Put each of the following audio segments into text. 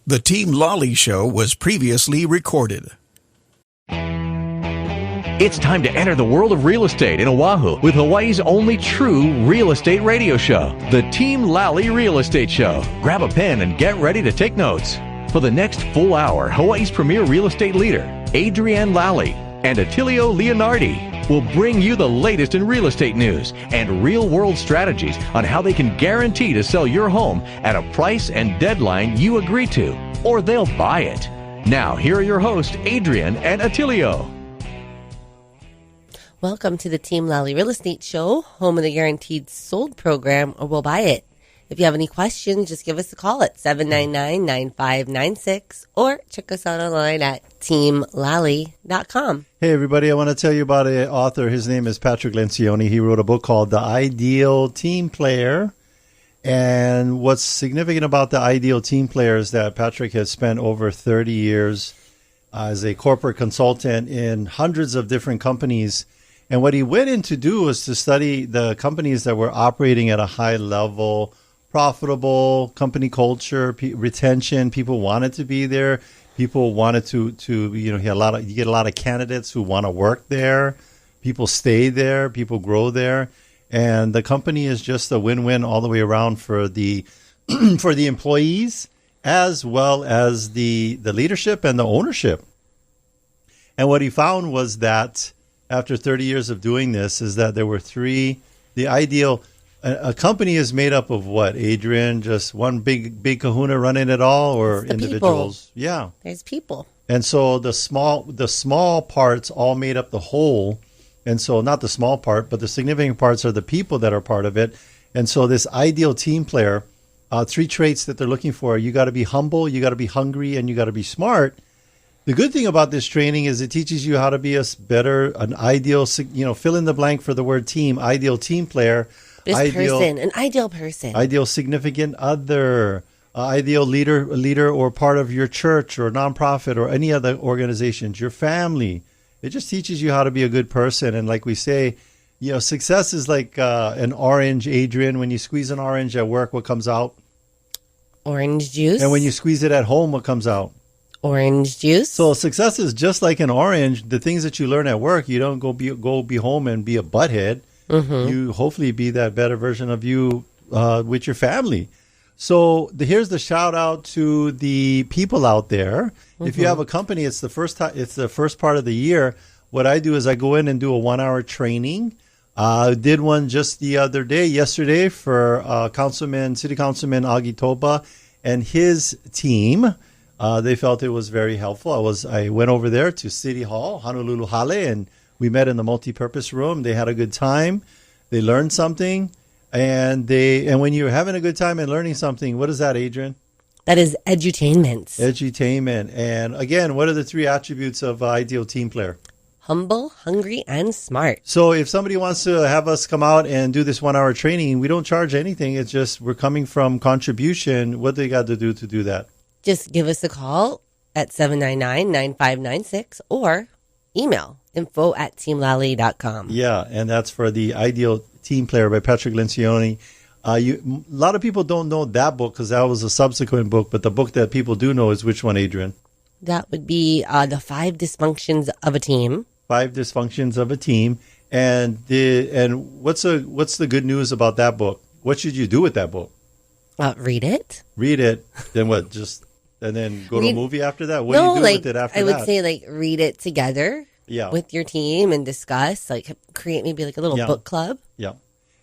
The Team Lally Show was previously recorded. It's time to enter the world of real estate in Oahu with Hawaii's only true real estate radio show, the Team Lally Real Estate Show. Grab a pen and get ready to take notes. For the next full hour, Hawaii's premier real estate leader, Adrienne Lally, and Attilio Leonardi will bring you the latest in real estate news and real-world strategies on how they can guarantee to sell your home at a price and deadline you agree to, or they'll buy it. Now, here are your hosts, Adrienne and Attilio. Welcome to the Team Lally Real Estate Show, home of the Guaranteed Sold program, or we'll buy it. If you have any questions, just give us a call at 799-9596 or check us out online at teamlally.com. Hey, everybody. I want to tell you about an author. His name is Patrick Lencioni. He wrote a book called The Ideal Team Player. And what's significant about The Ideal Team Player is that Patrick has spent over 30 years as a corporate consultant in hundreds of different companies. And what he went in to do was to study the companies that were operating at a high level, profitable, company culture, retention. People wanted to be there. People wanted to you get a lot of candidates who want to work there. People stay there. People grow there. And the company is just a win-win all the way around for the for the employees as well as the leadership and the ownership. And what he found was that after 30 years of doing this is that there were three. The ideal, a company is made up of what, Adrian? Just one big kahuna running it all, or individuals? People. Yeah. There's people. And so the small parts all made up the whole. And so not the small part, but the significant parts are the people that are part of it. And so this ideal team player, three traits that they're looking for. You got to be humble, you got to be hungry, and you got to be smart. The good thing about this training is it teaches you how to be an ideal, fill in the blank for the word team, ideal team player. An ideal person. Ideal significant other, ideal leader or part of your church or nonprofit or any other organizations, your family. It just teaches you how to be a good person. And like we say, success is like an orange, Adrian. When you squeeze an orange at work, what comes out? Orange juice. And when you squeeze it at home, what comes out? Orange juice. So success is just like an orange. The things that you learn at work, you don't go be home and be a butthead. Mm-hmm. You hopefully be that better version of you with your family. So here's the shout out to the people out there. Mm-hmm. If you have a company, it's the first time. It's the first part of the year. What I do is I go in and do a 1-hour training. I did one just yesterday for City Councilman Agi Toba and his team. They felt it was very helpful. I went over there to City Hall, Honolulu Hale, and we met in the multi-purpose room. They had a good time. They learned something. And when you're having a good time and learning something, what is that, Adrian? That is edutainment. Edutainment. And again, what are the three attributes of ideal team player? Humble, hungry, and smart. So if somebody wants to have us come out and do this 1-hour training, we don't charge anything. It's just we're coming from contribution. What they got to do that? Just give us a call at 799-9596 or email info@teamlally.com. Yeah, and that's for the Ideal Team Player by Patrick Lencioni. A lot of people don't know that book because that was a subsequent book, but the book that people do know is which one, Adrian? That would be The 5 Dysfunctions of a Team. 5 Dysfunctions of a Team. And what's the good news about that book? What should you do with that book? Read it. Read it. Then what? And then go to a movie after that? What do you do with it after that? I would say read it together with your team and discuss, create maybe a little book club. Yeah.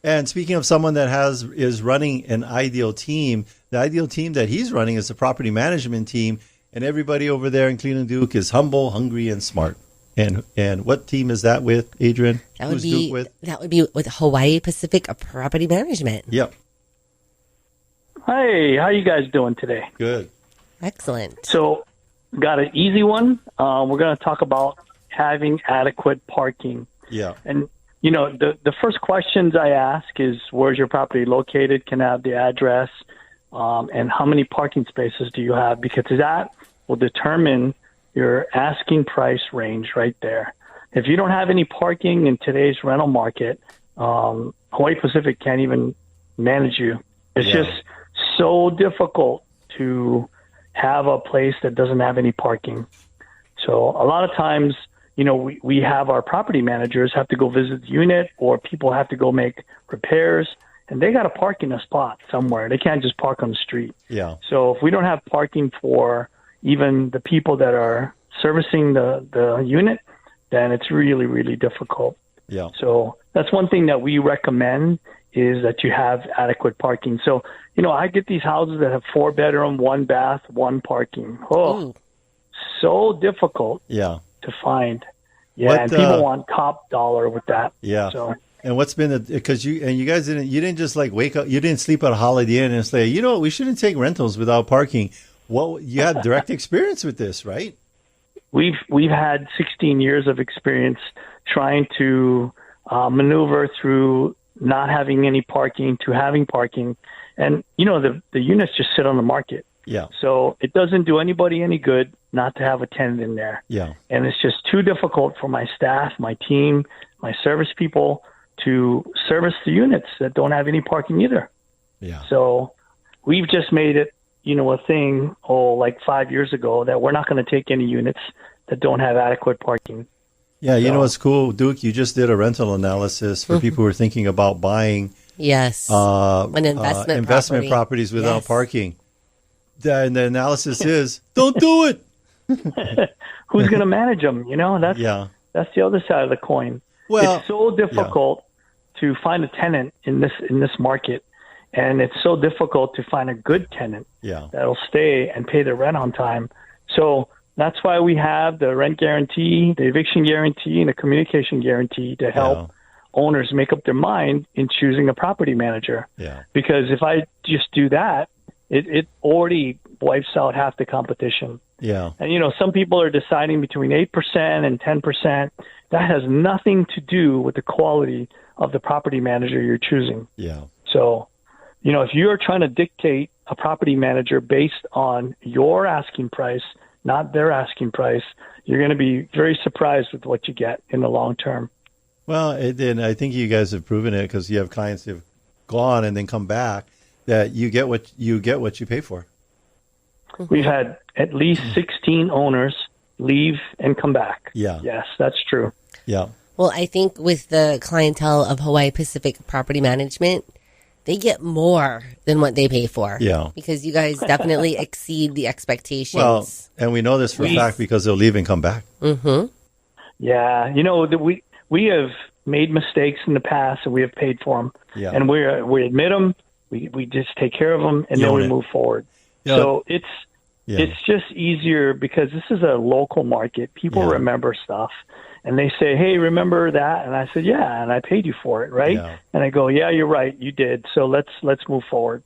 And speaking of someone that is running an ideal team, the ideal team that he's running is a property management team, and everybody over there in Cleveland Duke is humble, hungry, and smart. And what team is that with, Adrian? That would be with Hawaii Pacific Property Management. Yep. Hey, how you guys doing today? Good. Excellent. So, got an easy one. We're going to talk about having adequate parking. Yeah. And, the first questions I ask is, where's your property located? Can I have the address? And how many parking spaces do you have? Because that will determine your asking price range right there. If you don't have any parking in today's rental market, Hawaii Pacific can't even manage you. It's just so difficult to have a place that doesn't have any parking. So a lot of times, we have our property managers have to go visit the unit, or people have to go make repairs, and they got to park in a spot somewhere. They can't just park on the street. Yeah. So if we don't have parking for even the people that are servicing the unit, then it's really, really difficult. Yeah. So that's one thing that we recommend, is that you have adequate parking. So, I get these houses that have 4-bedroom, 1 bath, 1 parking. Oh, so difficult to find. Yeah, and people want top dollar with that. Yeah. So, and what's been because you guys didn't just like wake up, you didn't sleep at a Holiday Inn and say, we shouldn't take rentals without parking. Well, you had direct experience with this, right? We've had 16 years of experience trying to maneuver through not having any parking to having parking. And, the units just sit on the market. Yeah. So it doesn't do anybody any good not to have a tenant in there. Yeah. And it's just too difficult for my staff, my team, my service people to service the units that don't have any parking either. Yeah. So we've just made it, a thing, like 5 years ago, that we're not going to take any units that don't have adequate parking. Yeah, you know what's cool, Duke? You just did a rental analysis for people who are thinking about buying an investment properties without parking. And the analysis is, don't do it. Who's going to manage them? That's the other side of the coin. Well, it's so difficult to find a tenant in this market, and it's so difficult to find a good tenant that'll stay and pay their rent on time. So that's why we have the rent guarantee, the eviction guarantee, and the communication guarantee to help owners make up their mind in choosing a property manager. Yeah. Because if I just do that, it already wipes out half the competition. Yeah. And, some people are deciding between 8% and 10%. That has nothing to do with the quality of the property manager you're choosing. Yeah. So, if you're trying to dictate a property manager based on your asking price, not their asking price, you're going to be very surprised with what you get in the long term. Well, and I think you guys have proven it, because you have clients who've gone and then come back, that you get what you pay for. We've had at least 16 owners leave and come back. Yeah. Yes, that's true. Yeah. Well, I think with the clientele of Hawaii Pacific Property Management, they get more than what they pay for. Yeah. Because you guys definitely exceed the expectations. Well, and we know this for a fact because they'll leave and come back. Mm-hmm. Yeah. We have made mistakes in the past, and we have paid for them. Yeah. And we admit them. We just take care of them, and then we move forward. Yeah. So it's just easier because this is a local market. People remember stuff. And they say, hey, remember that? And I said, yeah, and I paid you for it, right? Yeah. And I go, yeah, you're right, you did. So let's move forward.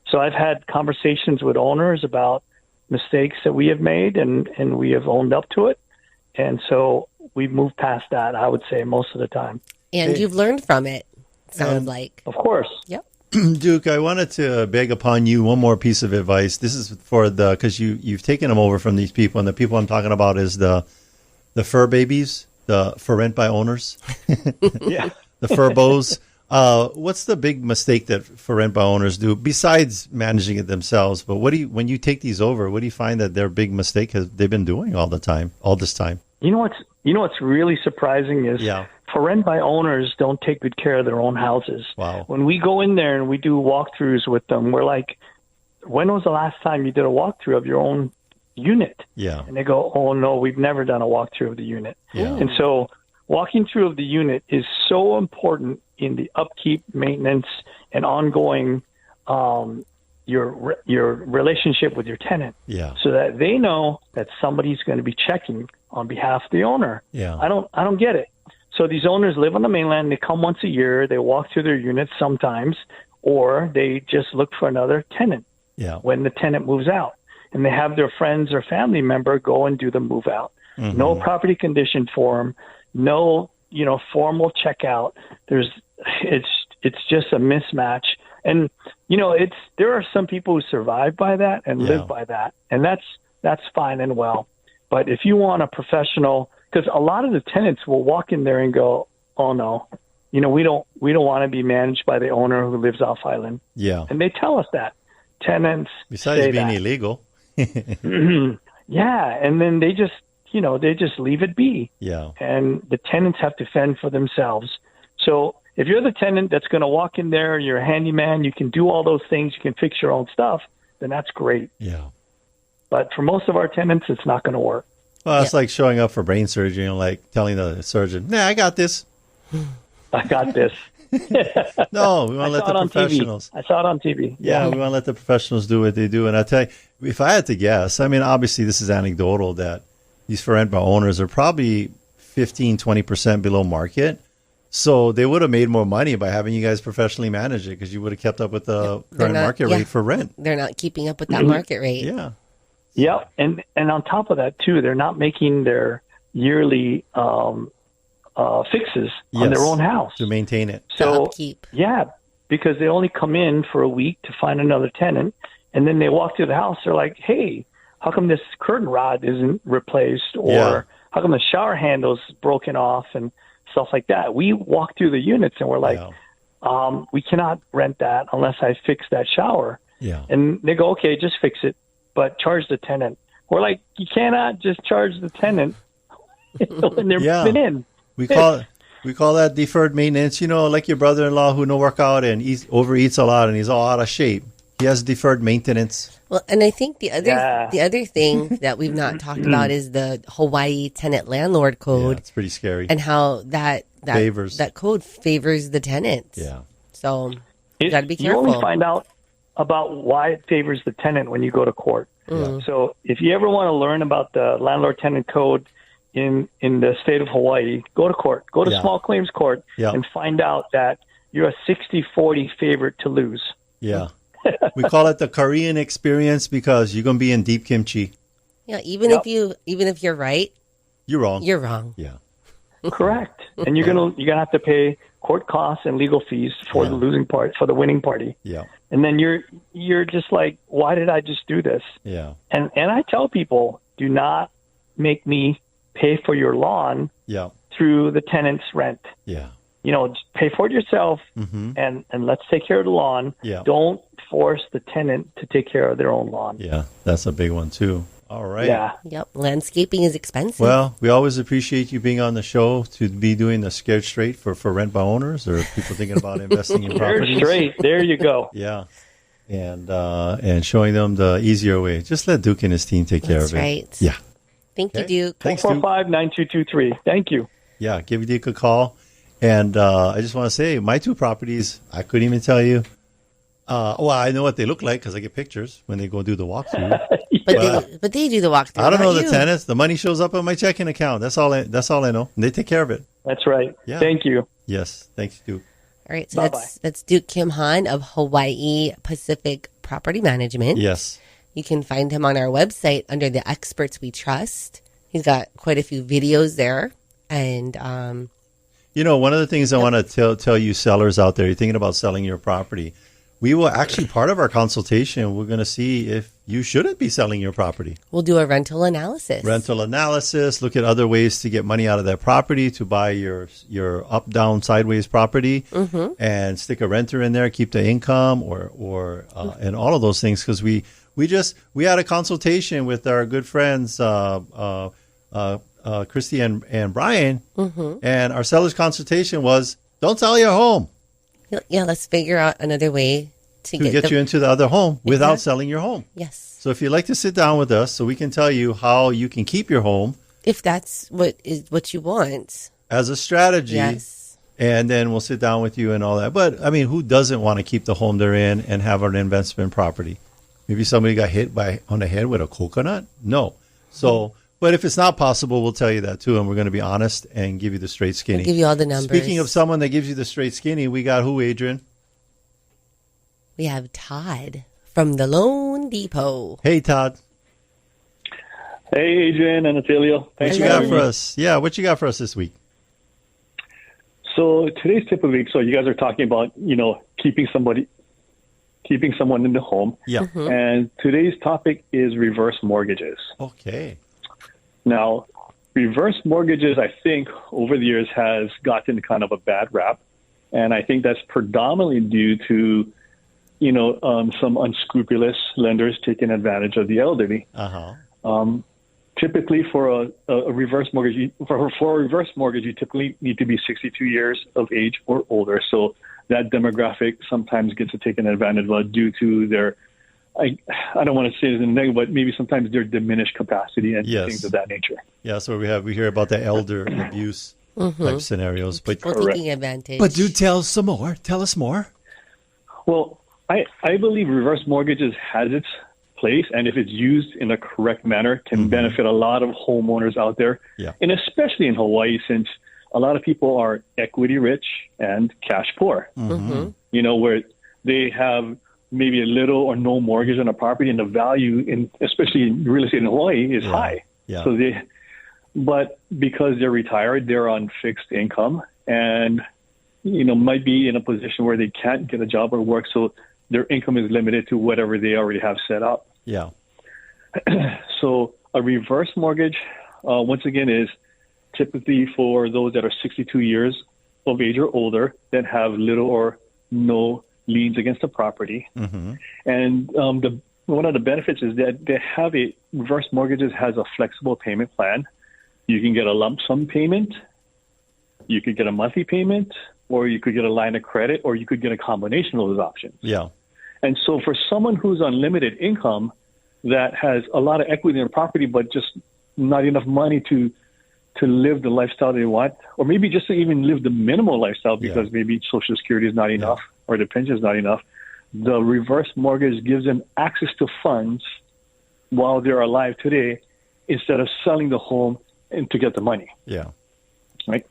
So I've had conversations with owners about mistakes that we have made, and we have owned up to it. And so we've moved past that, I would say, most of the time. And you've learned from it, sounds like. Of course. Yep. Duke, I wanted to beg upon you one more piece of advice. This is for because you've taken them over from these people, and the people I'm talking about is the fur babies. The for rent by owners, the furbos. What's the big mistake that for rent by owners do besides managing it themselves? But when you take these over, what do you find that their big mistake they've been doing all this time? You know what's really surprising is for rent by owners don't take good care of their own houses. Wow. When we go in there and we do walkthroughs with them, we're like, when was the last time you did a walkthrough of your own unit? Yeah. And they go, oh no, we've never done a walkthrough of the unit. Yeah. And so walking through of the unit is so important in the upkeep, maintenance, and ongoing your relationship with your tenant. Yeah. So that they know that somebody's going to be checking on behalf of the owner. Yeah. I don't get it. So these owners live on the mainland, they come once a year, they walk through their units sometimes, or they just look for another tenant when the tenant moves out. And they have their friends or family member go and do the move out. Mm-hmm. No property condition form, no, formal checkout. It's just a mismatch. And, there are some people who survive by that and live by that. And that's fine and well. But if you want a professional, because a lot of the tenants will walk in there and go, oh no, we don't want to be managed by the owner who lives off island. Yeah. And they tell us that. Tenants besides say being that. illegal. Yeah, and then they just leave it be. Yeah. And the tenants have to fend for themselves. So if you're the tenant that's going to walk in there, you're a handyman, you can do all those things, you can fix your own stuff, then that's great. Yeah. But for most of our tenants, it's not going to work. Well, it's like showing up for brain surgery and like telling the surgeon, "Nah, I got this." I got this. No, we want to let the professionals. I saw it on TV. Yeah, we want to let the professionals do what they do. And I tell you, if I had to guess, I mean, obviously this is anecdotal, that these for rent by owners are probably 15-20% below market. So they would have made more money by having you guys professionally manage it, because you would have kept up with the current market rate for rent. They're not keeping up with that market rate. Yeah. Yep. And on top of that, too, they're not making their yearly fixes on their own house to maintain it. So, upkeep. Yeah, because they only come in for a week to find another tenant, and then they walk through the house. They're like, "Hey, how come this curtain rod isn't replaced?" Or how come the shower handle's broken off and stuff like that. We walk through the units and we're like, we cannot rent that unless I fix that shower. Yeah. And they go, "Okay, just fix it, but charge the tenant." We're like, "You cannot just charge the tenant when they're been in." We call that deferred maintenance. You know, like your brother-in-law who no work out and overeats a lot and he's all out of shape. He has deferred maintenance. Well, and I think the other thing that we've not talked about is the Hawaii tenant landlord code. Yeah, it's pretty scary. And how that code favors the tenant. Yeah. So you got to be careful. You only find out about why it favors the tenant when you go to court. So if you ever want to learn about the landlord-tenant code in the state of Hawaii, go to court. Go to small claims court and find out that you're a 60-40 favorite to lose. Yeah. We call it the Korean experience because you're going to be in deep kimchi. Yeah, even if you're right, you're wrong. You're wrong. Yeah. Correct. And you're gonna have to pay court costs and legal fees for the losing part, for the winning party. Yeah. And then you're just like, why did I just do this? Yeah. And I tell people, do not make me pay for your lawn through the tenant's rent. Yeah. You know, just pay for it yourself and let's take care of the lawn. Yeah. Don't force the tenant to take care of their own lawn. Yeah, that's a big one too. All right. Yeah. Yep. Landscaping is expensive. Well, we always appreciate you being on the show to be doing the Scared Straight for rent by owners or people thinking about investing in properties. Scared Straight. There you go. Yeah. And showing them the easier way. Just let Duke and his team take care of it. That's right. Yeah. Thank you, Duke. Thanks, Duke. 445-9223. Thank you. Yeah, give Duke a call. And I just want to say, my two properties, I couldn't even tell you. Well, I know what they look like because I get pictures when they go do the walkthrough. But they do the walkthrough. I don't know the tenants. The money shows up on my checking account. That's all I know. And they take care of it. That's right. Yeah. Thank you. Yes. Thanks, Duke. All right. So that's Duke Kimhan of Hawaii Pacific Property Management. Yes. You can find him on our website under the Experts We Trust. He's got quite a few videos there. And one of the things I want to tell you sellers out there, you're thinking about selling your property. We will actually, part of our consultation, we're going to see if you shouldn't be selling your property. We'll do a rental analysis. Look at other ways to get money out of that property, to buy your up, down, sideways property, and stick a renter in there, keep the income, or and all of those things. Because we had a consultation with our good friends, Christy and Brian, and our seller's consultation was, don't sell your home. Yeah, let's figure out another way to get you into the other home without selling your home. Yes. So if you'd like to sit down with us so we can tell you how you can keep your home. If that's what you want. As a strategy. Yes. And then we'll sit down with you and all that. But, I mean, who doesn't want to keep the home they're in and have an investment property? Maybe somebody got hit on the head with a coconut? No. So... But if it's not possible, we'll tell you that too, and we're going to be honest and give you the straight skinny. I'll give you all the numbers. Speaking of someone that gives you the straight skinny, we got who, Adrian? We have Todd from the LoanDepot. Hey, Todd. Hey, Adrian and Attilio. What you got for us? Yeah, what you got for us this week? So today's tip of the week. So you guys are talking about keeping someone in the home. Yeah. And today's topic is reverse mortgages. Okay. Now, reverse mortgages, I think, over the years has gotten kind of a bad rap. And I think that's predominantly due to some unscrupulous lenders taking advantage of the elderly. Typically, for a reverse mortgage, you typically need to be 62 years of age or older. So that demographic sometimes gets taken advantage of due to their, I don't want to say it in a negative, but maybe sometimes their diminished capacity and things of that nature. Yeah, so we hear about the elder abuse type scenarios. People taking advantage. But do tell us some more. Tell us more. Well, I believe reverse mortgages has its place, and if it's used in a correct manner, can benefit a lot of homeowners out there, and especially in Hawaii, since a lot of people are equity rich and cash poor. Where they have maybe a little or no mortgage on a property, and the value, especially in real estate in Hawaii, is high. So but because they're retired, they're on fixed income, and might be in a position where they can't get a job or work, so their income is limited to whatever they already have set up. So a reverse mortgage, once again, is typically for those that are 62 years of age or older that have little or no liens against the property. And one of the benefits is that they have reverse mortgages has a flexible payment plan. You can get a lump sum payment, you could get a monthly payment, or you could get a line of credit, or you could get a combination of those options. And so for someone who's on limited income that has a lot of equity in their property but just not enough money to live the lifestyle they want, or maybe just to even live the minimal lifestyle because maybe Social Security is not enough or the pension is not enough, the reverse mortgage gives them access to funds while they're alive today instead of selling the home and to get the money. Right?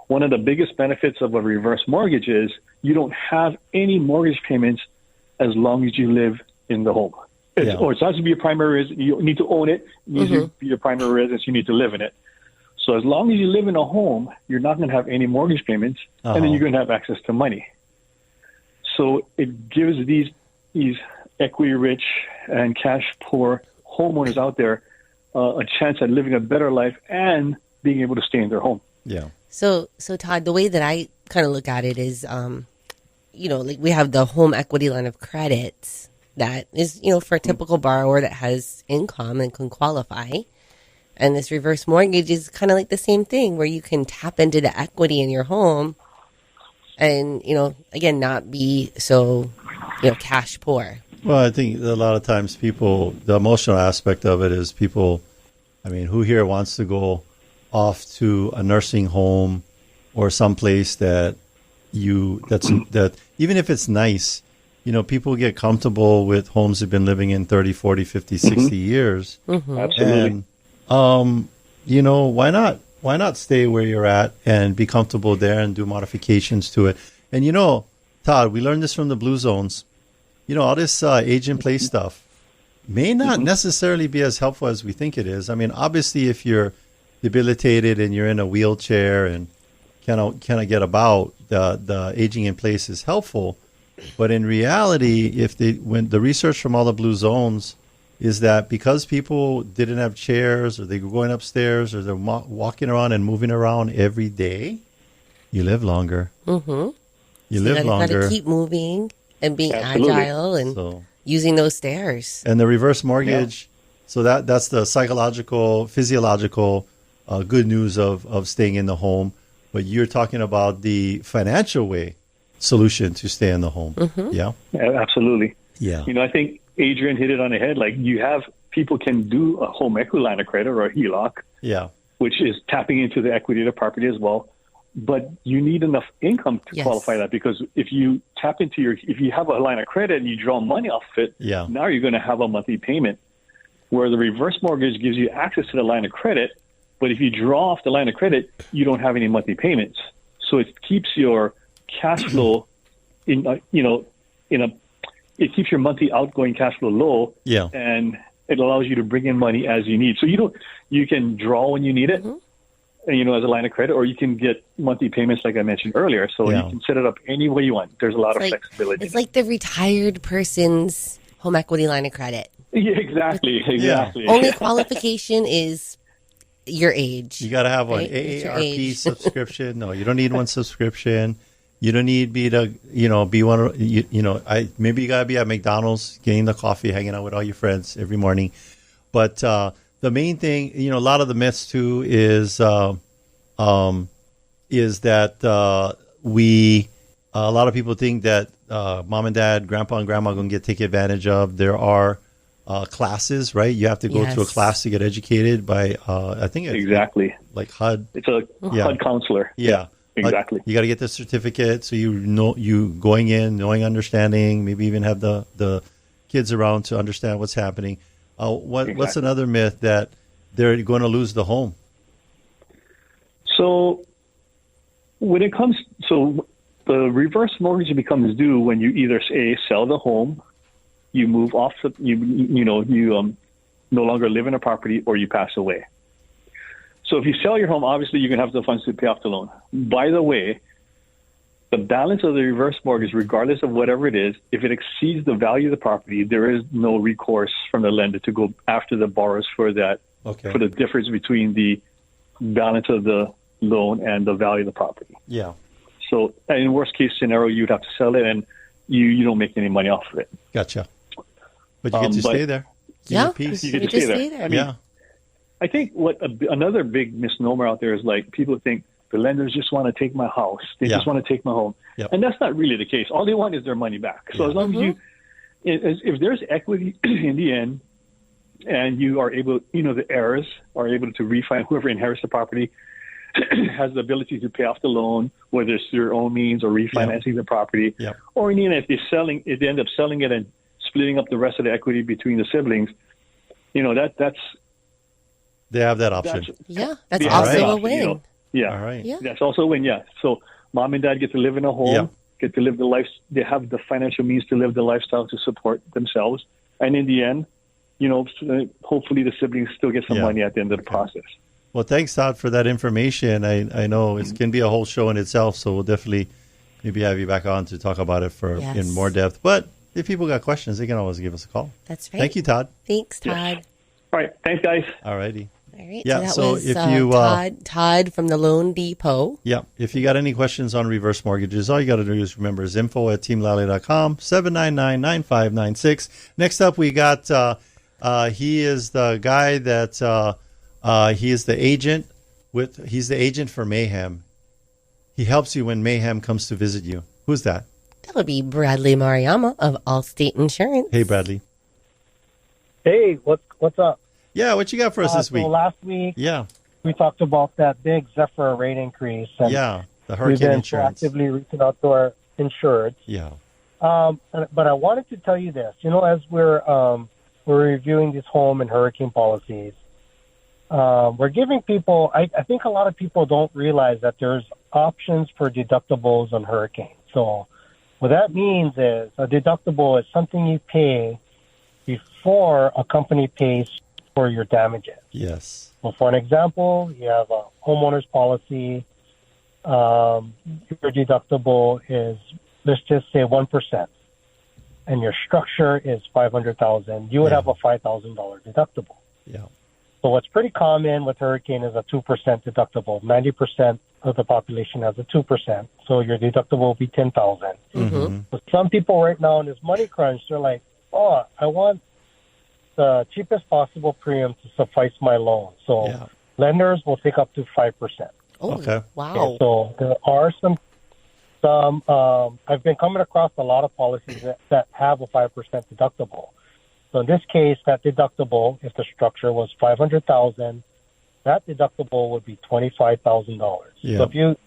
One of the biggest benefits of a reverse mortgage is you don't have any mortgage payments as long as you live in the home. Or it has to be your primary residence. You need to own it. It needs to be your primary residence. You need to live in it. So as long as you live in a home, you're not going to have any mortgage payments, and then you're going to have access to money. So it gives these equity-rich and cash-poor homeowners out there a chance at living a better life and being able to stay in their home. So Todd, the way that I kind of look at it is, like we have the home equity line of credit that is, for a typical borrower that has income and can qualify. And this reverse mortgage is kind of like the same thing where you can tap into the equity in your home and, again, not be so, cash poor. Well, I think a lot of times the emotional aspect of it is people, who here wants to go off to a nursing home or someplace that even if it's nice, people get comfortable with homes they've been living in 30, 40, 50, 60 years. Absolutely. And, why not stay where you're at and be comfortable there and do modifications to it? And, Todd, we learned this from the Blue Zones. All this age-in-place stuff may not necessarily be as helpful as we think it is. Obviously, if you're debilitated and you're in a wheelchair and cannot get about, the aging in place is helpful. But in reality, when the research from all the Blue Zones is that because people didn't have chairs or they were going upstairs or they're walking around and moving around every day, you live longer. You live longer. You got to keep moving and being agile and using those stairs. And the reverse mortgage, so that's the psychological, physiological good news of staying in the home. But you're talking about the financial solution to stay in the home. Yeah, absolutely. I think Adrian hit it on the head. Like people can do a home equity line of credit or a HELOC, which is tapping into the equity of the property as well. But you need enough income to qualify that, because if you if you have a line of credit and you draw money off it, now you're going to have a monthly payment. Where the reverse mortgage gives you access to the line of credit, but if you draw off the line of credit, you don't have any monthly payments. So it keeps your cash flow it keeps your monthly outgoing cash flow low, and it allows you to bring in money as you need. So you can draw when you need it, as a line of credit, or you can get monthly payments like I mentioned earlier. So you can set it up any way you want. There's a lot of flexibility. It's like the retired person's home equity line of credit. Yeah, exactly. Only qualification is your age. You got to have an AARP subscription. No, you don't need one subscription. You don't need me to, be one of, maybe you got to be at McDonald's, getting the coffee, hanging out with all your friends every morning. But the main thing, a lot of the myths too is that a lot of people think that mom and dad, grandpa and grandma are going to take advantage of. There are classes, right? You have to go to a class to get educated by, I think it's exactly like HUD. It's a HUD counselor. Yeah. Exactly. You got to get the certificate, so you going in, knowing, understanding, maybe even have the kids around to understand what's happening. What's another myth that they're going to lose the home? So when it comes, the reverse mortgage becomes due when you either sell the home, you move off, you no longer live in a property, or you pass away. So if you sell your home, obviously you're going to have the funds to pay off the loan. By the way, the balance of the reverse mortgage, regardless of whatever it is, if it exceeds the value of the property, there is no recourse from the lender to go after the borrowers for that, for the difference between the balance of the loan and the value of the property. Yeah. So in worst case scenario, you'd have to sell it and you don't make any money off of it. Gotcha. But you get to stay there. Yeah. You get to stay there. I mean, I think another big misnomer out there is like people think the lenders just want to take my house. They just want to take my home. Yep. And that's not really the case. All they want is their money back. So as long as if there's equity in the end and you are able, the heirs are able to refinance, whoever inherits the property has the ability to pay off the loan, whether it's through their own means or refinancing the property. Yep. Or if they end up selling it and splitting up the rest of the equity between the siblings, that's they have that option. That's also a win. Yeah. All right. Yeah. That's also a win, So mom and dad get to live in a home, get to live the life. They have the financial means to live the lifestyle to support themselves. And in the end, hopefully the siblings still get some money at the end of the process. Well, thanks, Todd, for that information. I know it can be a whole show in itself, so we'll definitely maybe have you back on to talk about it in more depth. But if people got questions, they can always give us a call. That's right. Thank you, Todd. Thanks, Todd. Yes. All right. Thanks, guys. All righty. All right. Yeah, So that was Todd from the Loan Depot. Yeah. If you got any questions on reverse mortgages, all you got to do is remember is info@teamlally.com, 799-9596. Next up, we got he is the guy that he is the agent he's the agent for Mayhem. He helps you when Mayhem comes to visit you. Who's that? That would be Bradley Maruyama of Allstate Insurance. Hey, Bradley. Hey, what's up? Yeah, what you got for us this week? So last week, we talked about that big Zephyr rate increase. And the hurricane insurance. We've been proactively reaching out to our insured. Yeah. But I wanted to tell you this. As we're reviewing these home and hurricane policies, we're giving people, I think a lot of people don't realize that there's options for deductibles on hurricanes. So what that means is a deductible is something you pay before a company pays for your damages. Yes. Well, for an example, you have a homeowner's policy. Your deductible is, let's just say 1%, and your structure is $500,000. You would have a $5,000 deductible. Yeah. So what's pretty common with hurricane is a 2% deductible. 90% of the population has a 2%. So your deductible will be $10,000. Mm-hmm. But some people right now in this money crunch, they're like, I want the cheapest possible premium to suffice my loan. So lenders will take up to 5%. Oh, okay. Wow. So there are some I've been coming across a lot of policies that have a 5% deductible. So in this case, that deductible, if the structure was $500,000, that deductible would be $25,000. Yeah. So if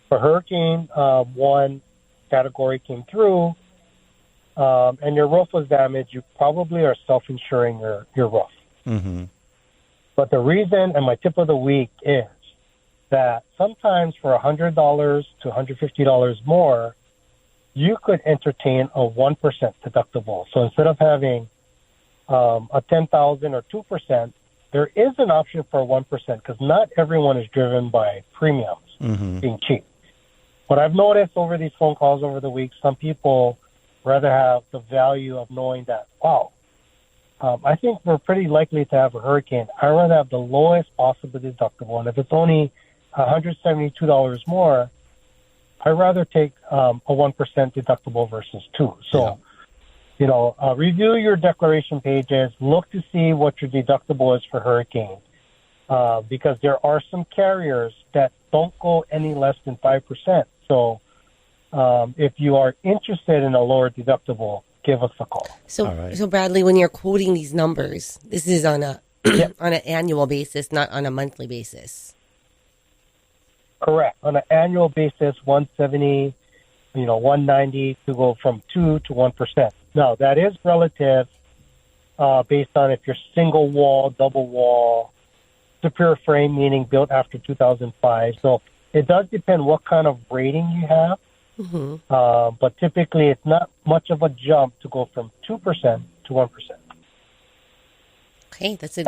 for Hurricane 1 category came through, and your roof was damaged, you probably are self-insuring your roof. Mm-hmm. But the reason, and my tip of the week is that sometimes for $100 to $150 more, you could entertain a 1% deductible. So instead of having a $10,000 or 2%, there is an option for 1% because not everyone is driven by premiums being cheap. But I've noticed over these phone calls over the week, some people rather have the value of knowing that, I think we're pretty likely to have a hurricane. I'd rather have the lowest possible deductible. And if it's only $172 more, I'd rather take a 1% deductible versus 2. So, review your declaration pages. Look to see what your deductible is for hurricane. Because there are some carriers that don't go any less than 5%. So if you are interested in a lower deductible, give us a call. So Bradley, when you're quoting these numbers, this is on a on an annual basis, not on a monthly basis. Correct. On an annual basis, 170, 190 to go from 2 to 1%. Now, that is relative based on if you're single wall, double wall, superior frame, meaning built after 2005. So it does depend what kind of rating you have. Mm-hmm. But typically, it's not much of a jump to go from 2% to 1%. Okay, that's a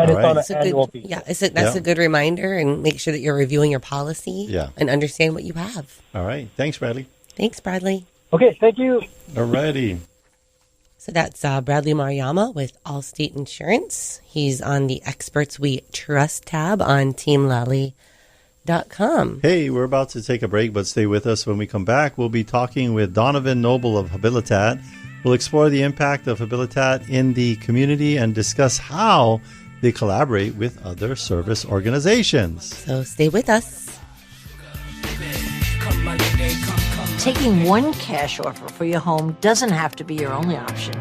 good reminder, and make sure that you're reviewing your policy and understand what you have. All right. Thanks, Bradley. Thanks, Bradley. Okay, thank you. All righty. So that's Bradley Maruyama with Allstate Insurance. He's on the Experts We Trust tab on teamlally.com. Hey, we're about to take a break, but stay with us. When we come back, we'll be talking with Donovan Noble of Habilitat. We'll explore the impact of Habilitat in the community and discuss how they collaborate with other service organizations. So stay with us. Taking one cash offer for your home doesn't have to be your only option.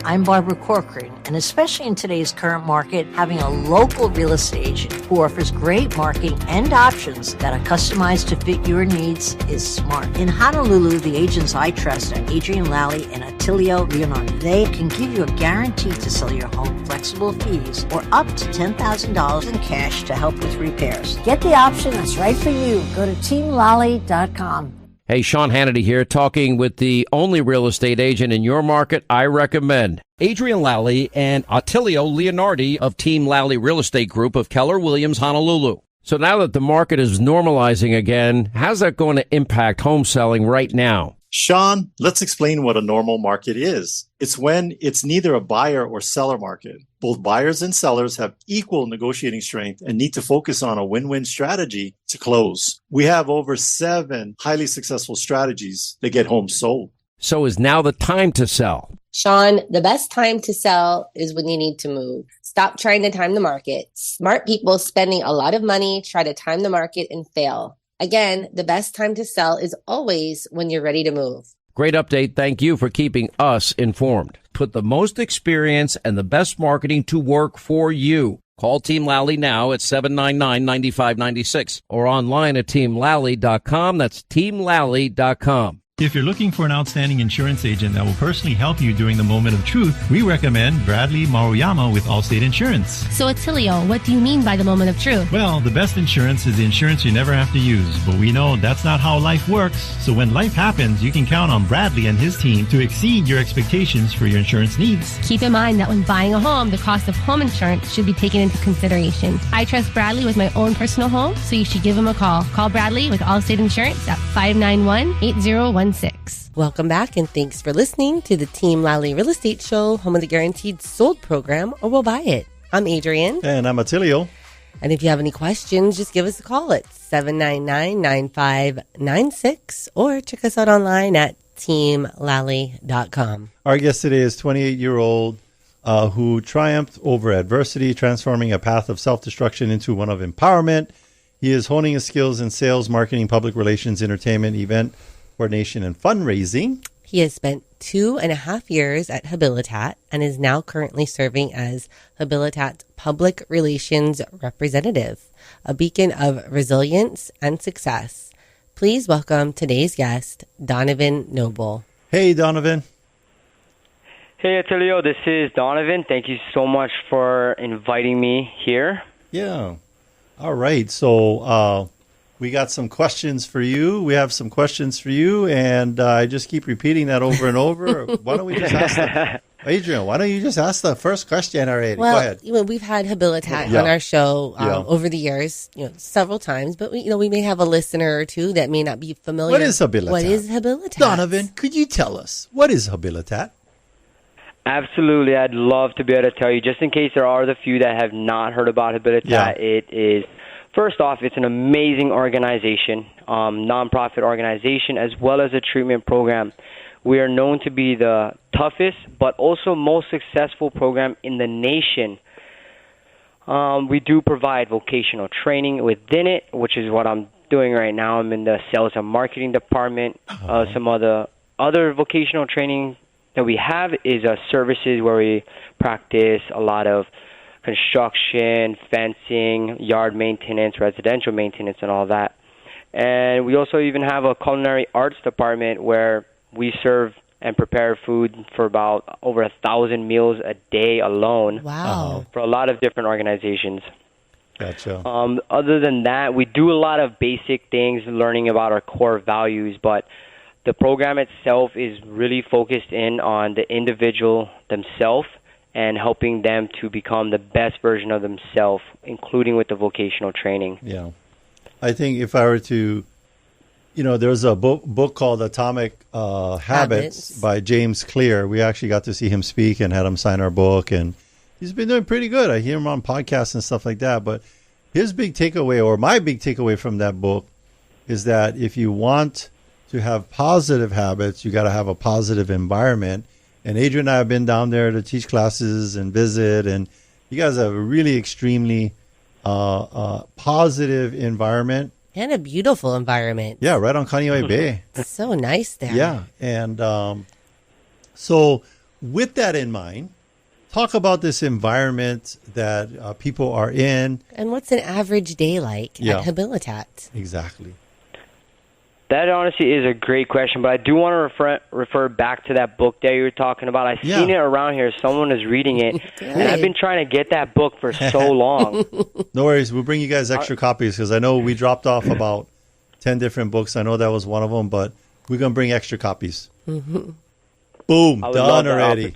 I'm Barbara Corcoran, and especially in today's current market, having a local real estate agent who offers great marketing and options that are customized to fit your needs is smart. In Honolulu, the agents I trust are Adrian Lally and Attilio Leonardi. They can give you a guarantee to sell your home, flexible fees, or up to $10,000 in cash to help with repairs. Get the option that's right for you. Go to teamlally.com. Hey, Sean Hannity here, talking with the only real estate agent in your market I recommend. Adrian Lally and Attilio Leonardi of Team Lally Real Estate Group of Keller Williams, Honolulu. So now that the market is normalizing again, how's that going to impact home selling right now? Sean, let's explain what a normal market is. It's when it's neither a buyer or seller market. Both buyers and sellers have equal negotiating strength and need to focus on a win-win strategy to close. We have over 7 highly successful strategies that get homes sold. So is now the time to sell? Sean, the best time to sell is when you need to move. Stop trying to time the market. Smart people spending a lot of money try to time the market and fail. Again, the best time to sell is always when you're ready to move. Great update. Thank you for keeping us informed. Put the most experience and the best marketing to work for you. Call Team Lally now at 799-9596 or online at teamlally.com. That's teamlally.com. If you're looking for an outstanding insurance agent that will personally help you during the moment of truth, we recommend Bradley Maruyama with Allstate Insurance. So, Attilio, what do you mean by the moment of truth? Well, the best insurance is the insurance you never have to use, but we know that's not how life works. So when life happens, you can count on Bradley and his team to exceed your expectations for your insurance needs. Keep in mind that when buying a home, the cost of home insurance should be taken into consideration. I trust Bradley with my own personal home, so you should give him a call. Call Bradley with Allstate Insurance at 591-8016. Welcome back, and thanks for listening to the Team Lally Real Estate Show, home of the Guaranteed Sold program, or we'll buy it. I'm Adrian. And I'm Attilio. And if you have any questions, just give us a call at 799-9596 or check us out online at teamlally.com. Our guest today is 28-year-old who triumphed over adversity, transforming a path of self-destruction into one of empowerment. He is honing his skills in sales, marketing, public relations, entertainment, event coordination, and fundraising. He has spent 2.5 years at Habilitat and is now currently serving as Habilitat's public relations representative, a beacon of resilience and success. Please welcome today's guest, Donovan Noble. Hey, Donovan. Hey, Attilio. This is Donovan. Thank you so much for inviting me here. Yeah. All right. So, we got some questions for you. We have some questions for you, and I just keep repeating that over and over. Why don't we just ask Adrian, why don't you just ask the first question already? Well, go ahead. We've had Habilitat on our show over the years, several times, but we may have a listener or two that may not be familiar. What is Habilitat? What is Habilitat? Donovan, could you tell us, what is Habilitat? Absolutely. I'd love to be able to tell you, just in case there are the few that have not heard about Habilitat. It is First off, it's an amazing organization, nonprofit organization, as well as a treatment program. We are known to be the toughest, but also most successful program in the nation. We do provide vocational training within it, which is what I'm doing right now. I'm in the sales and marketing department. Some other vocational training that we have is services where we practice a lot of construction, fencing, yard maintenance, residential maintenance, and all that. And we also even have a culinary arts department where we serve and prepare food for about over 1,000 meals a day alone. Wow. For a lot of different organizations. Gotcha. Other than that, we do a lot of basic things, learning about our core values, but the program itself is really focused in on the individual themselves and helping them to become the best version of themselves, including with the vocational training. Yeah. I think if I were to, there's a book called Atomic Habits by James Clear. We actually got to see him speak and had him sign our book, and he's been doing pretty good. I hear him on podcasts and stuff like that. But his big takeaway, or my big takeaway from that book, is that if you want to have positive habits, you got to have a positive environment. And Adrian and I have been down there to teach classes and visit, and you guys have a really extremely positive environment. And a beautiful environment. Yeah, right on Kaneohe Bay. It's so nice there. Yeah, and so with that in mind, talk about this environment that people are in. And what's an average day like at Habilitat? Exactly. That honestly is a great question, but I do want to refer back to that book that you were talking about. I've seen it around here. Someone is reading it, and I've been trying to get that book for so long. No worries. We'll bring you guys extra copies because I know we dropped off about 10 different books. I know that was one of them, but we're going to bring extra copies. Mm-hmm. Boom. Done already.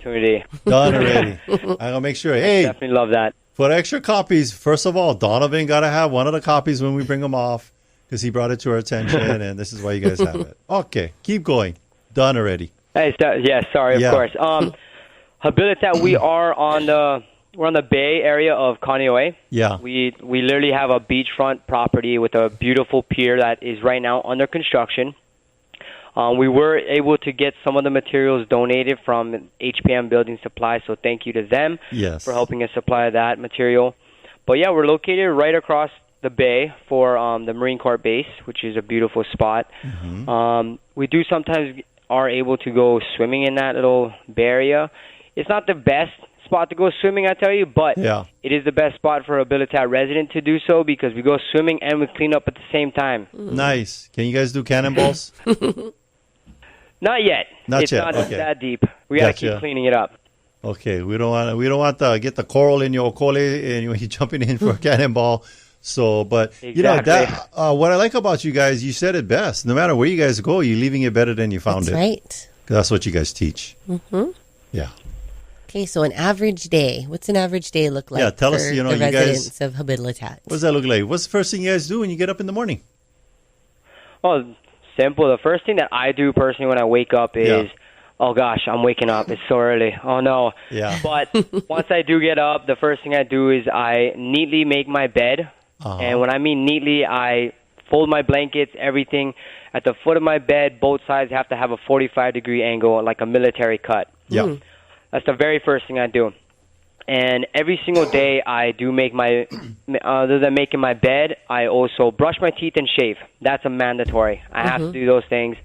Done already. I'm going to make sure. Hey, definitely love that. For extra copies, first of all, Donovan got to have one of the copies when we bring them off, because he brought it to our attention, and this is why you guys have it. Okay, keep going. Done already. Hey, sorry, of course. Habilitat, we're on the bay area of Kaneohe. Yeah. We literally have a beachfront property with a beautiful pier that is right now under construction. We were able to get some of the materials donated from HPM Building Supply, so thank you to them for helping us supply that material. But yeah, we're located right across the bay for the Marine Corps base, which is a beautiful spot. Mm-hmm. We do sometimes are able to go swimming in that little bay area. It's not the best spot to go swimming, I tell you, but it is the best spot for a Habilitat resident to do so because we go swimming and we clean up at the same time. Nice. Can you guys do cannonballs? Not yet. It's not that deep. We gotta keep cleaning it up. Okay, we don't want to get the coral in your okole and you're jumping in for a cannonball. So, but that what I like about you guys, you said it best. No matter where you guys go, you're leaving it better than you found it. That's right. That's what you guys teach. Mm-hmm. Yeah. Okay, so an average day. What's an average day look like? Yeah, tell us. The you residents guys of Habilitat. What does that look like? What's the first thing you guys do when you get up in the morning? Oh, simple. The first thing that I do personally when I wake up is, oh gosh, I'm waking up. It's so early. Oh no. Yeah. But once I do get up, the first thing I do is I neatly make my bed. And when I mean neatly, I fold my blankets, everything. At the foot of my bed, both sides have to have a 45-degree angle, like a military cut. Yeah. That's the very first thing I do. And every single day, I do make other than making my bed, I also brush my teeth and shave. That's a mandatory. I have to do those things.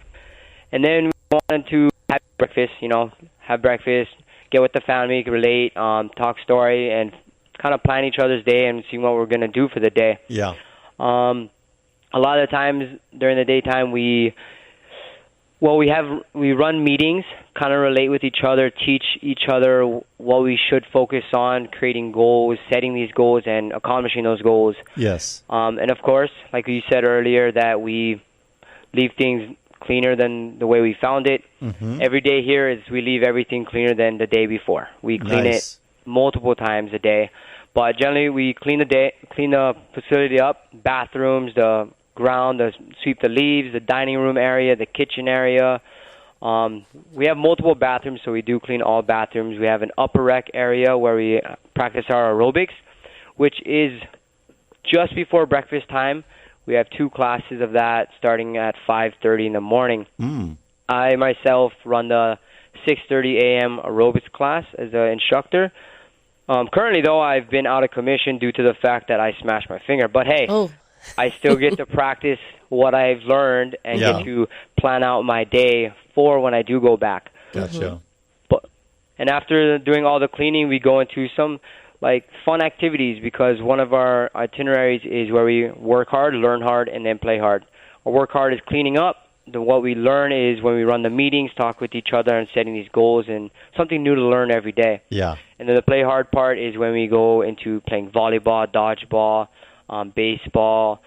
And then we wanted to have breakfast, get with the family, relate, talk story, and kind of plan each other's day and see what we're going to do for the day. Yeah. A lot of times during the daytime, we run meetings, kind of relate with each other, teach each other what we should focus on, creating goals, setting these goals, and accomplishing those goals. Yes. And of course, like you said earlier, that we leave things cleaner than the way we found it. Mm-hmm. Every day here is we leave everything cleaner than the day before. We clean it multiple times a day. But generally, we clean the facility up, bathrooms, the ground, sweep the leaves, the dining room area, the kitchen area. We have multiple bathrooms, so we do clean all bathrooms. We have an upper rec area where we practice our aerobics, which is just before breakfast time. We have 2 classes of that starting at 5:30 in the morning. I myself run the 6:30 a.m. aerobics class as an instructor. Currently, though, I've been out of commission due to the fact that I smashed my finger. But, hey, I still get to practice what I've learned and get to plan out my day for when I do go back. Gotcha. And after doing all the cleaning, we go into some fun activities because one of our itineraries is where we work hard, learn hard, and then play hard. Our work hard is cleaning up. What we learn is when we run the meetings, talk with each other, and setting these goals and something new to learn every day. Yeah. And then the play hard part is when we go into playing volleyball, dodgeball, baseball,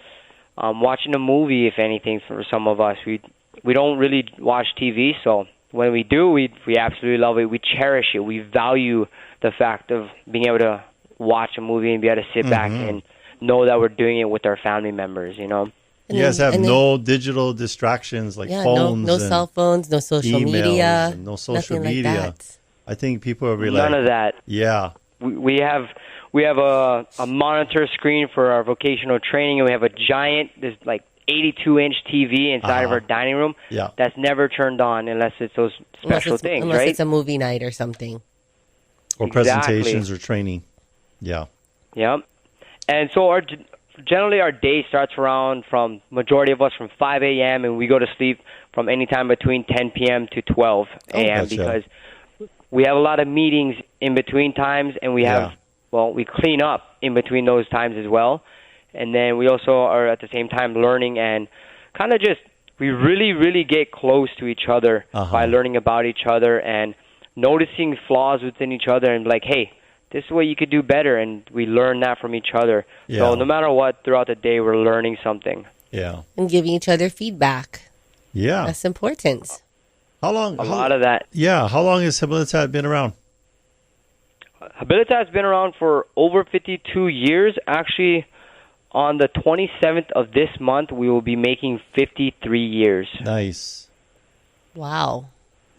watching a movie, if anything, for some of us. We don't really watch TV, so when we do, we absolutely love it. We cherish it. We value the fact of being able to watch a movie and be able to sit back and know that we're doing it with our family members, you know. You guys have no digital distractions like phones, no cell phones, no social media, no social nothing media. Like that. I think people are really none of that. Yeah, we have a monitor screen for our vocational training, and we have a giant 82-inch TV inside of our dining room. Yeah, that's never turned on unless it's those special things, unless right? it's a movie night or something, or presentations or training. Yeah. Yep. And so generally our day starts from majority of us from 5 a.m. and we go to sleep from any time between 10 p.m. to 12 a.m. because we have a lot of meetings in between times, and we have we clean up in between those times as well. And then we also are at the same time learning and kind of we really, really get close to each other by learning about each other and noticing flaws within each other and hey, this is what you could do better, and we learn that from each other. Yeah. So no matter what, throughout the day, we're learning something. Yeah. And giving each other feedback. Yeah. That's important. How long? A lot of that. Yeah. How long has Habilitat been around? Habilitat's been around for over 52 years. Actually, on the 27th of this month, we will be making 53 years. Nice. Wow.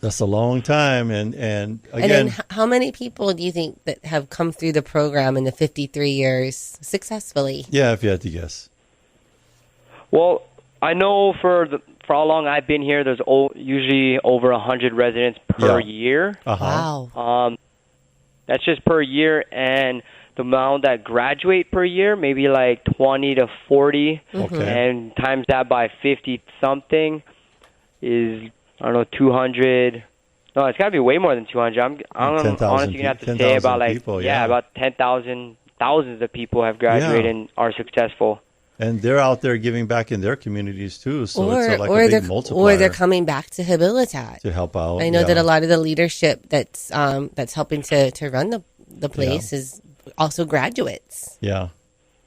That's a long time, and again, and then how many people do you think that have come through the program in the 53 years successfully? Yeah, if you had to guess. Well, I know for how long I've been here, there's usually over 100 residents per year. Wow. That's just per year, and the amount that graduate per year, maybe 20 to 40, and times that by 50 something is, I don't know, 200. No, it's got to be way more than 200. I'm honestly going to have to say about people, about 10,000, thousands of people have graduated and are successful. And they're out there giving back in their communities too, so it's a big multiplier. Or they're coming back to Habilitat to help out. I know that a lot of the leadership that's helping to run the place is also graduates. Yeah,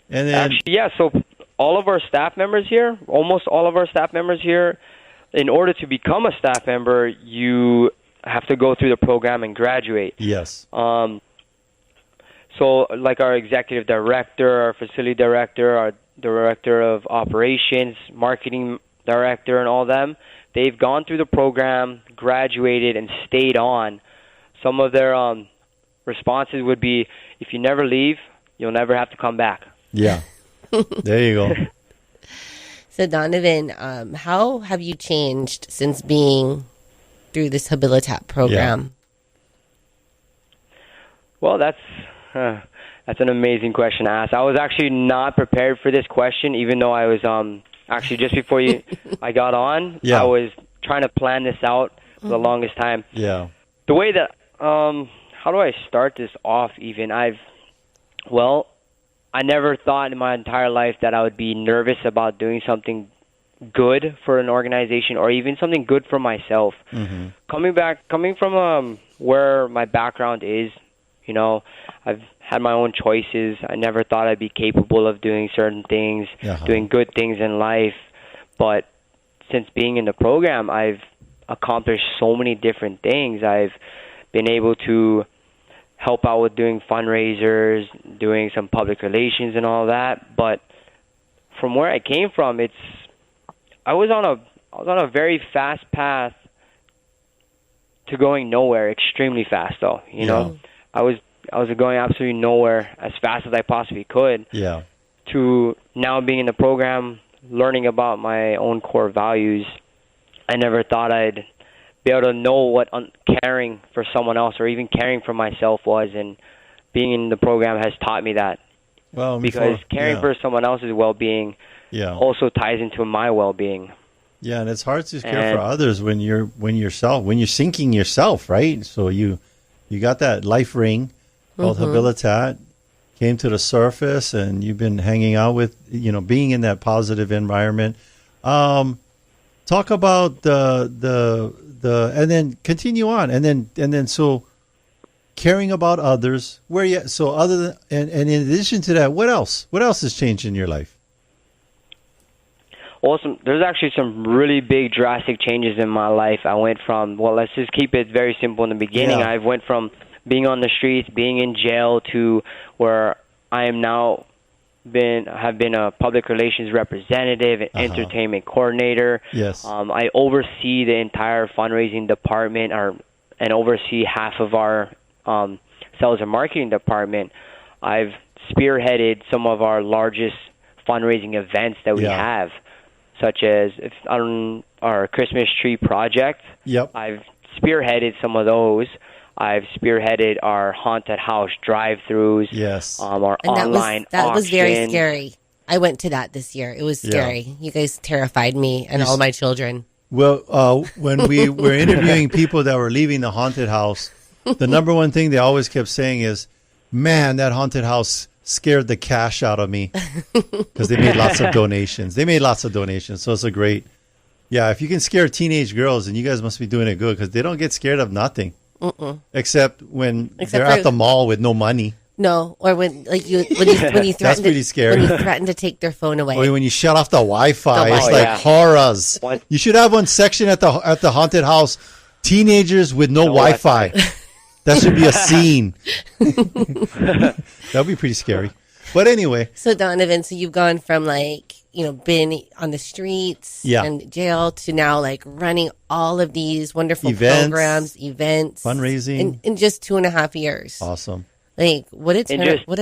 and then actually, so all of our staff members here, almost all of our staff members here, in order to become a staff member, you have to go through the program and graduate. Yes. So, our executive director, our facility director, our director of operations, marketing director, and all them, they've gone through the program, graduated, and stayed on. Some of their responses would be, if you never leave, you'll never have to come back. Yeah. There you go. So, Donovan, how have you changed since being through this Habilitat program? Well, that's an amazing question to ask. I was actually not prepared for this question, even though I was actually just before I got on. I was trying to plan this out for the longest time. Yeah. The way that how do I start this off? Even I never thought in my entire life that I would be nervous about doing something good for an organization or even something good for myself. Mm-hmm. Coming from where my background is, I've had my own choices. I never thought I'd be capable of doing certain things, doing good things in life. But since being in the program, I've accomplished so many different things. I've been able to help out with doing fundraisers, doing some public relations and all that. But from where I came from, I was on a very fast path to going nowhere, extremely fast though. I was going absolutely nowhere as fast as I possibly could. Yeah. to now being in the program, learning about my own core values, I never thought I'd be able to know what caring for someone else or even caring for myself was, and being in the program has taught me that. Well, because caring for someone else's well-being also ties into my well-being. Yeah, and it's hard to care for others when you're sinking yourself, right? So you got that life ring called Habilitat, came to the surface, and you've been hanging out with, being in that positive environment. Talk about the and then continue on, and then so caring about others. So other than and in addition to that, what else has changed in your life? Awesome. There's actually some really big drastic changes in my life. I went from, let's just keep it very simple in the beginning. I went from being on the streets, being in jail, to where I am now have been a public relations representative, an entertainment coordinator. Yes. I oversee the entire fundraising department, and oversee half of our sales and marketing department. I've spearheaded some of our largest fundraising events that we have, such as our Christmas tree project. Yep. I've spearheaded some of those. I've spearheaded our haunted house drive-throus. Yes. Our and online that was auction. very scary. I went to that this year. It was scary. You guys terrified me and all my children. Well, when we were interviewing people that were leaving the haunted house, the number one thing they always kept saying is, man, that haunted house scared the cash out of me, because they made lots of donations. So it's a great, if you can scare teenage girls, then you guys must be doing it good, because they don't get scared of nothing. Except when they're at the mall with no money. No, or when you threaten that's pretty scary. When you threaten to take their phone away. Or when you shut off the Wi-Fi, it's like horrors. You should have one section at the haunted house, teenagers with no Wi-Fi. That should be a scene. That'd be pretty scary. But anyway. So Donovan, you've gone from being on the streets and jail to now running all of these wonderful programs, events, fundraising in just 2.5 years. Awesome. What a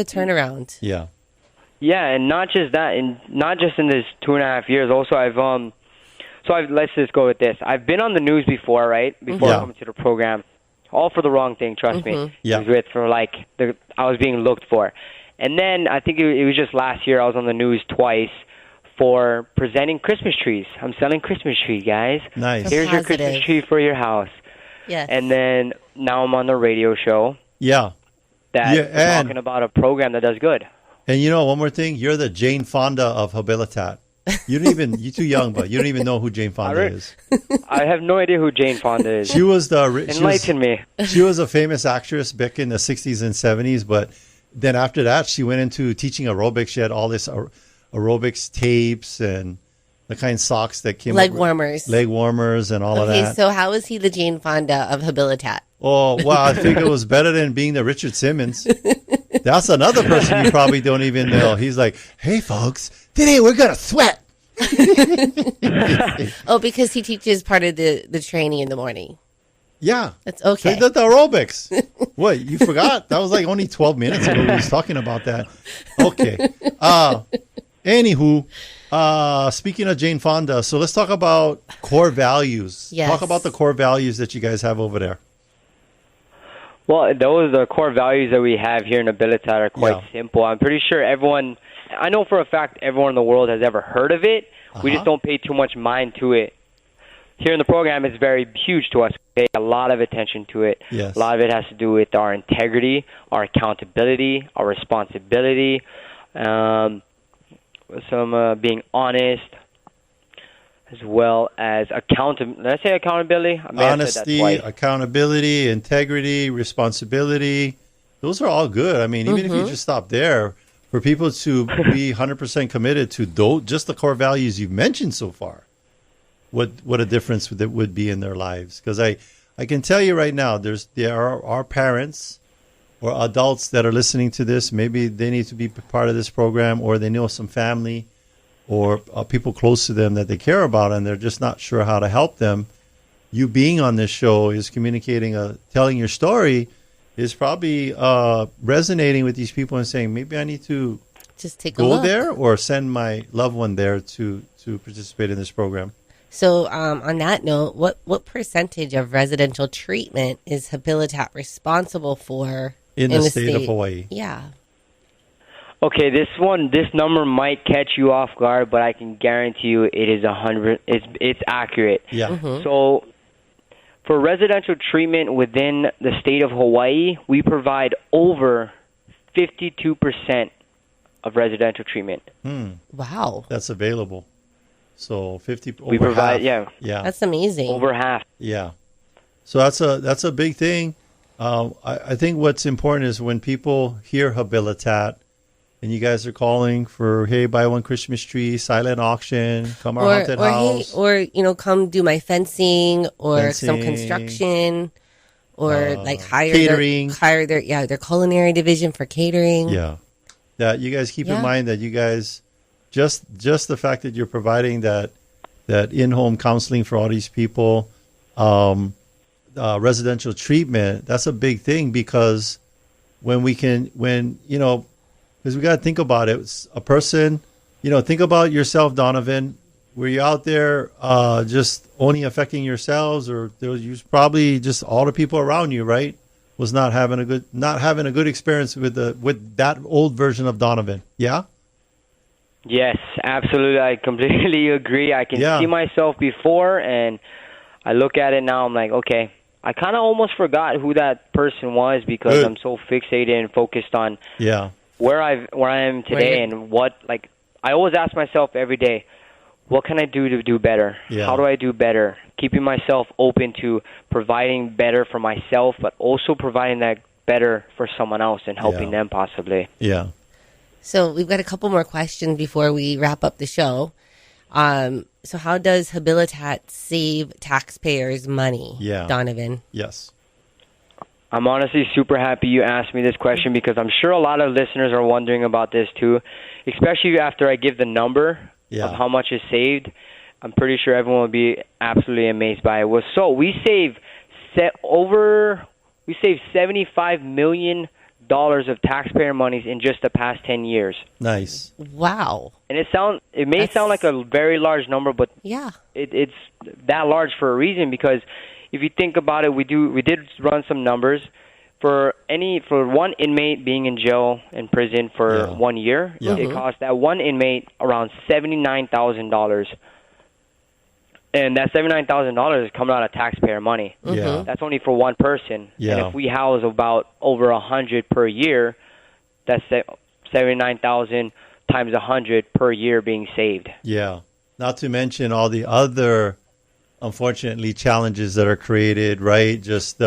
turnaround. Yeah. Yeah, and not just that, and not just in this 2.5 years. Also, let's just go with this. I've been on the news before, right? Before coming to the program, all for the wrong thing. Trust me. Yeah. It was I was being looked for, and then I think it was just last year I was on the news twice for presenting Christmas trees. I'm selling Christmas tree, guys. Nice. Here's your Christmas tree for your house. Yes. And then now I'm on the radio show. Yeah. That's talking about a program that does good. And one more thing, you're the Jane Fonda of Habilitat. You're too young, but you don't even know who Jane Fonda is. I have no idea who Jane Fonda is. She was enlighten me. She was a famous actress back in the 60s and 70s, but then after that, she went into teaching aerobics. She had all this aerobics tapes and the kind of socks that came leg warmers and all of that. Okay, so how is he the Jane Fonda of Habilitat? Oh, wow. I think it was better than being the Richard Simmons. That's another person you probably don't even know. He's like, hey, folks, today we're going to sweat. Oh, because he teaches part of the training in the morning. Yeah. That's okay. So he did the aerobics. What, you forgot? That was only 12 minutes ago we was talking about that. Okay. Anywho, speaking of Jane Fonda, so let's talk about core values. Yes. Talk about the core values that you guys have over there. Well, the core values that we have here in Habilitat are quite simple. I'm pretty sure I know for a fact everyone in the world has ever heard of it. We just don't pay too much mind to it. Here in the program, it's very huge to us. We pay a lot of attention to it. Yes. A lot of it has to do with our integrity, our accountability, our responsibility, some being honest, as well as accountability. Did I say accountability? I may have said that Honesty, twice. accountability, integrity, responsibility. Those are all good. I mean, even if you just stop there, for people to be 100% committed to just the core values you've mentioned so far, what a difference that would be in their lives. Because I can tell you right now, there are parents or adults that are listening to this. Maybe they need to be part of this program, or they know some family or people close to them that they care about, and they're just not sure how to help them. You being on this show is communicating, telling your story is probably resonating with these people and saying, maybe I need to just take a go look. there or send my loved one there to participate in this program. So on that note, what percentage of residential treatment is Habilitat responsible for in the state of Hawaii? Yeah. Okay, this number might catch you off guard, but I can guarantee you it is 100. It's accurate. Yeah. Mm-hmm. So for residential treatment within the state of Hawaii, we provide over 52% of residential treatment. Wow. That's available. So 50. We provide, half. yeah. That's amazing. Over half. Yeah. So that's a big thing. I think what's important is when people hear Habilitat, and you guys are calling for, hey, buy one Christmas tree, silent auction, come our haunted house. Hey, or, come do my fencing or some Fencing. construction or like catering. hire their culinary division for catering. Yeah. That you guys keep in mind that you guys, just the fact that you're providing that in-home counseling for all these people, residential treatment, that's a big thing because because we got to think about it. It's a person, think about yourself, Donovan. Were you out there just only affecting yourselves, or there was probably just all the people around you, right? Was not having a good experience with that old version of Donovan. Yeah. Yes, absolutely. I completely agree. I can see myself before, and I look at it now. I'm like, okay, I kind of almost forgot who that person was because I'm so fixated and focused on where I am today and what, like, I always ask myself every day, what can I do to do better? Yeah. How do I do better? Keeping myself open to providing better for myself, but also providing that better for someone else and helping them possibly. Yeah. So we've got a couple more questions before we wrap up the show. So how does Habilitat save taxpayers money, Donovan? Yes. I'm honestly super happy you asked me this question because I'm sure a lot of listeners are wondering about this too, especially after I give the number of how much is saved. I'm pretty sure everyone will be absolutely amazed by it. So we save $75 million of taxpayer monies in just the past 10 years. Nice. Wow. And it may sound like a very large number, but it's that large for a reason because if you think about it, we did run some numbers for one inmate being in jail and prison for 1 year. It cost that one inmate around $79,000. And that $79,000 is coming out of taxpayer money. Yeah. That's only for one person. Yeah. And if we house about over 100 per year, that's 79,000 times 100 per year being saved. Yeah. Not to mention all the other, unfortunately, challenges that are created, right? Just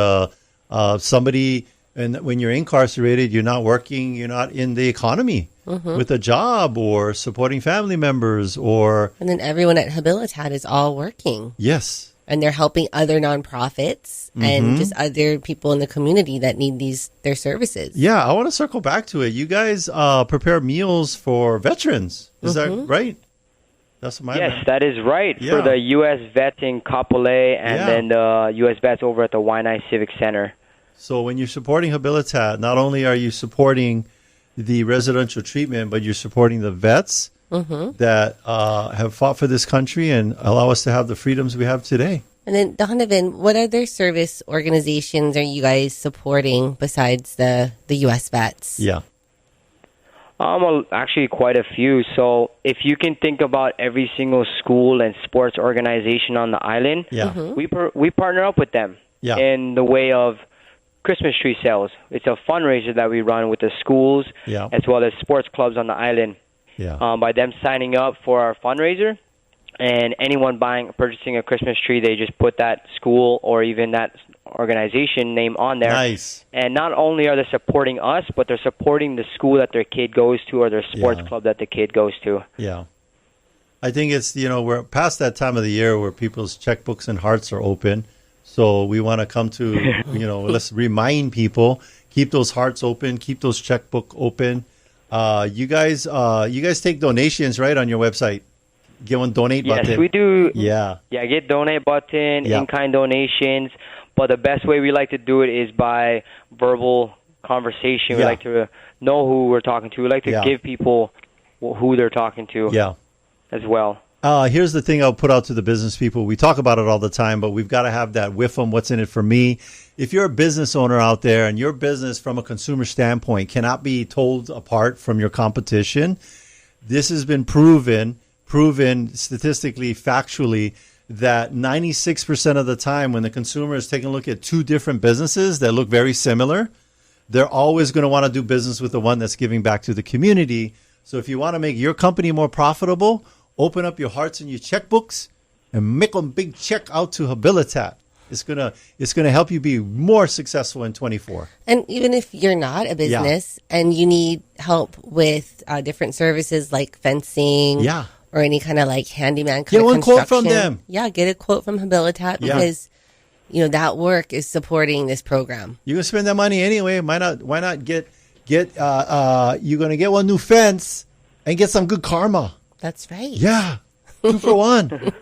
somebody, and when you're incarcerated, you're not working, you're not in the economy with a job or supporting family members or... And then everyone at Habilitat is all working. Yes. And they're helping other nonprofits and just other people in the community that need their services. Yeah, I want to circle back to it. You guys prepare meals for veterans. Is that right? That's my that is right. Yeah. For the U.S. vets in Kapolei and then the U.S. vets over at the Waianae Civic Center. So when you're supporting Habilitat, not only are you supporting the residential treatment, but you're supporting the vets that have fought for this country and allow us to have the freedoms we have today. And then, Donovan, what other service organizations are you guys supporting besides the U.S. vets? Yeah. Actually, quite a few. So if you can think about every single school and sports organization on the island, we partner up with them in the way of Christmas tree sales. It's a fundraiser that we run with the schools as well as sports clubs on the island. By them signing up for our fundraiser, and anyone purchasing a Christmas tree, they just put that school or even that organization name on there. Nice. And not only are they supporting us, but they're supporting the school that their kid goes to or their sports club that the kid goes to. Yeah. I think it's, we're past that time of the year where people's checkbooks and hearts are open. So we want to come to, let's remind people, keep those hearts open, keep those checkbook open. You guys take donations, right, on your website? Get one donate button. Yes, we do. Yeah, get donate button, in-kind donations. But the best way we like to do it is by verbal conversation. We like to know who we're talking to. We like to Yeah. give people who they're talking to Yeah. as well. Here's the thing I'll put out to the business people. We talk about it all the time, but we've got to have that with them. What's in it for me? If you're a business owner out there and your business from a consumer standpoint cannot be told apart from your competition, this has been proven statistically, factually, that 96% of the time when the consumer is taking a look at two different businesses that look very similar, they're always going to want to do business with the one that's giving back to the community. So if you want to make your company more profitable, open up your hearts and your checkbooks and make a big check out to Habilitat. It's gonna help you be more successful in 24. And even if you're not a business and you need help with different services like fencing, or any kind of like handyman kind get of one quote construction, from them. Yeah, get a quote from Habilitat because that work is supporting this program. You're gonna spend that money anyway. Why not get you're gonna get one new fence and get some good karma. That's right. Yeah. 2 for 1.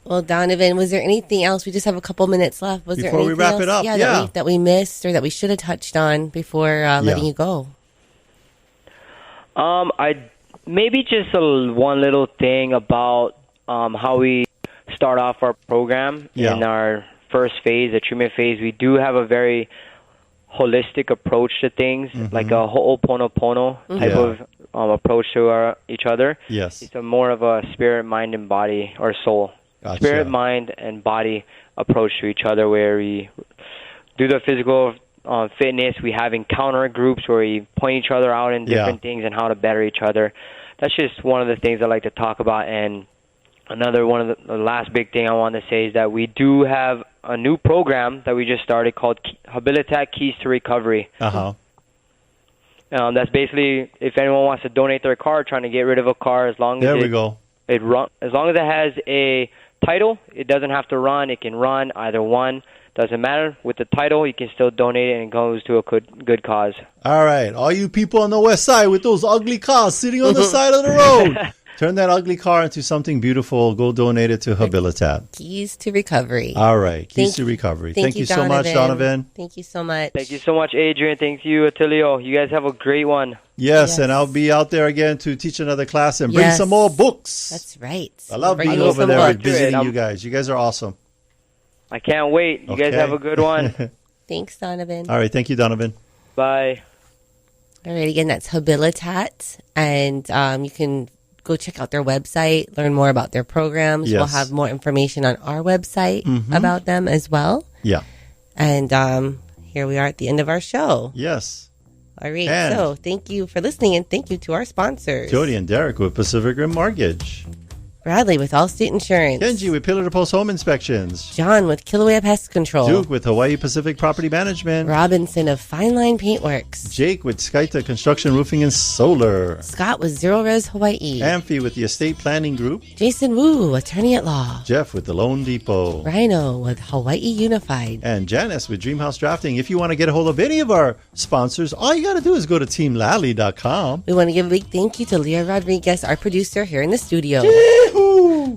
Well, Donovan, was there anything else? We just have a couple minutes left. Was Before there anything we wrap else, it up, that we missed or that we should have touched on before letting you go? I maybe just one little thing about how we start off our program in our first phase, the treatment phase. We do have a very holistic approach to things, like a ho'oponopono type of approach to each other. Yes. It's more of a spirit, mind, and body, or soul. Gotcha. Spirit, mind, and body approach to each other, where we do the physical fitness. We have encounter groups where we point each other out in different things and how to better each other. That's just one of the things I like to talk about. And another one of the last big thing I want to say is that we do have a new program that we just started called Habilitat Keys to Recovery. That's basically if anyone wants to donate their car, trying to get rid of a car, as long as as long as it has a title, it doesn't have to run. It can run either one. Doesn't matter. With the title, you can still donate it and it goes to a good cause. All right. All you people on the west side with those ugly cars sitting on the side of the road, turn that ugly car into something beautiful. Go donate it to Habilitat. Keys to Recovery. All right. Keys to Recovery. Thank you so much, Donovan. Thank you so much. Thank you so much, Adrian. Thank you, Attilio. You guys have a great one. Yes, and I'll be out there again to teach another class and bring some more books. That's right. I love being over there and visiting you guys. You guys are awesome. I can't wait. You guys have a good one. Thanks, Donovan. All right. Thank you, Donovan. Bye. All right. Again, that's Habilitat. And you can go check out their website, learn more about their programs. Yes. We'll have more information on our website about them as well. Yeah. And here we are at the end of our show. Yes. All right. And so thank you for listening, and thank you to our sponsors. Jody and Derek with Pacific Rim Mortgage. Bradley with Allstate Insurance. Kenji with Pillar to Post Home Inspections. John with Kilauea Pest Control. Duke with Hawaii Pacific Property Management. Robinson of Fine Line Paintworks. Jake with Skyta Construction Roofing and Solar. Scott with Zero Res Hawaii. Amphi with the Estate Planning Group. Jason Wu, Attorney at Law. Jeff with the Loan Depot. Rhino with Hawaii Unified. And Janice with Dreamhouse Drafting. If you want to get a hold of any of our sponsors, all you got to do is go to teamlally.com. We want to give a big thank you to Leah Rodriguez, our producer here in the studio. Yee-hoo!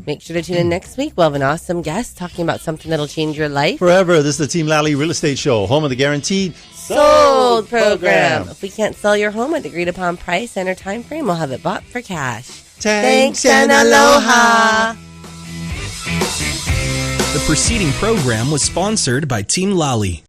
Make sure to tune in next week. We'll have an awesome guest talking about something that'll change your life. Forever. This is the Team Lally Real Estate Show, home of the guaranteed sold program. If we can't sell your home at the agreed upon price and or time frame, we'll have it bought for cash. Thanks and aloha. The preceding program was sponsored by Team Lally.